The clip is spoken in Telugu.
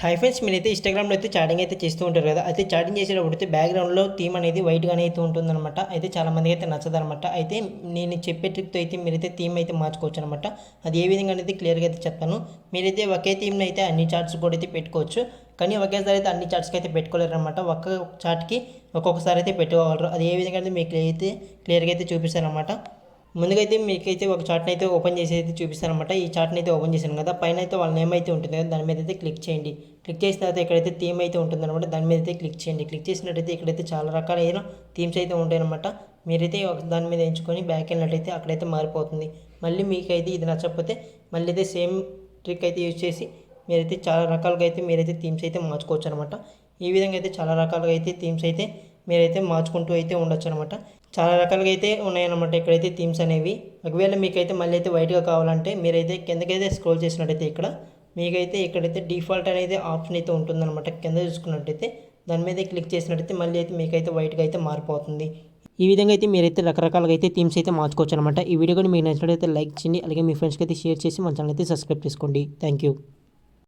హై ఫ్రెండ్స్, మీరైతే ఇన్‌స్టాగ్రామ్‌లో అయితే చాటింగ్ అయితే చేస్తూ ఉంటారు కదా! అయితే చాటింగ్ చేసేటప్పుడు అయితే బ్యాక్‌గ్రౌండ్‌లో థీమ్ అనేది వైట్‌గానే అయితే ఉంటుందనమాట. అయితే చాలామందికైతే నచ్చదనమాట. అయితే నేను చెప్పే ట్రిక్‌తో అయితే మీరైతే థీమ్ అయితే మార్చుకోవచ్చనమాట. అది ఏ విధంగా అనేది క్లియర్‌గా అయితే చెప్తాను. మీరైతే ఒకే థీమ్‌ని అయితే అన్ని చార్ట్స్ కూడా అయితే పెట్టుకోవచ్చు. కానీ ఒకేసారి అయితే అన్ని చార్ట్స్‌కి అయితే పెట్టుకోలేరనమాట. ఒక్క చార్ట్‌కి ఒక్కొక్కసారి అయితే పెట్టుకోగలరు. అది ఏ విధంగా అనేది మీకు అయితే క్లియర్‌గా అయితే చూపిస్తాననమాట. ముందుగా అయితే మీకైతే ఒక చార్ట్‌ని అయితే ఓపెన్ చేసి అయితే చూపిస్తానమాట. ఈ చార్ట్‌ని అయితే ఓపెన్ చేశాను కదా! పైన అయితే వాళ్ళ నేమ్ అయితే ఉంటుంది కదా! దాని మీద అయితే క్లిక్ చేయండి. క్లిక్ చేసిన తర్వాత ఇక్కడైతే థీమ్ అయితే ఉంటుందన్నమాట. దాని మీద అయితే క్లిక్ చేయండి. క్లిక్ చేసినట్టయితే ఇక్కడైతే చాలా రకాలైన థీమ్స్ అయితే ఉంటాయన్నమాట. మీరైతే ఒక దాని మీద ఎంచుకొని బ్యాక్ వెళ్ళినట్టయితే అక్కడైతే మారిపోతుంది. మళ్ళీ మీకైతే ఇది నచ్చకపోతే మళ్ళీ అయితే సేమ్ ట్రిక్ అయితే యూజ్ చేసి మీరైతే చాలా రకాలుగా అయితే మీరైతే థీమ్స్ అయితే మార్చుకోవచ్చు అనమాట. ఈ విధంగా అయితే చాలా రకాలుగా అయితే థీమ్స్ అయితే మీరైతే మార్చుకుంటూ అయితే ఉండొచ్చు అనమాట. చాలా రకాలుగా అయితే ఉన్నాయన్నమాట ఇక్కడైతే థీమ్స్ అనేవి. ఒకవేళ మీకైతే మళ్ళీ అయితే వైట్‌గా కావాలంటే మీరైతే కిందకైతే స్క్రోల్ చేసినట్టయితే ఇక్కడ మీకైతే ఇక్కడైతే డిఫాల్ట్ అనేది ఆప్షన్ అయితే ఉంటుందన్నమాట. కింద చూసుకున్నట్టయితే దాని మీద క్లిక్ చేసినట్టయితే మళ్ళీ అయితే మీకైతే వైట్‌గా అయితే మారిపోతుంది. ఈ విధంగా అయితే మీరైతే రకరకాలుగా అయితే థీమ్స్ అయితే మార్చుకోవచ్చు అనమాట. ఈ వీడియో కూడా మీకు నచ్చినట్లయితే లైక్ చేయండి. అలాగే మీ ఫ్రెండ్స్‌కి అయితే షేర్ చేసి మన ఛానల్ అయితే సబ్స్క్రైబ్ చేసుకోండి. Thank you.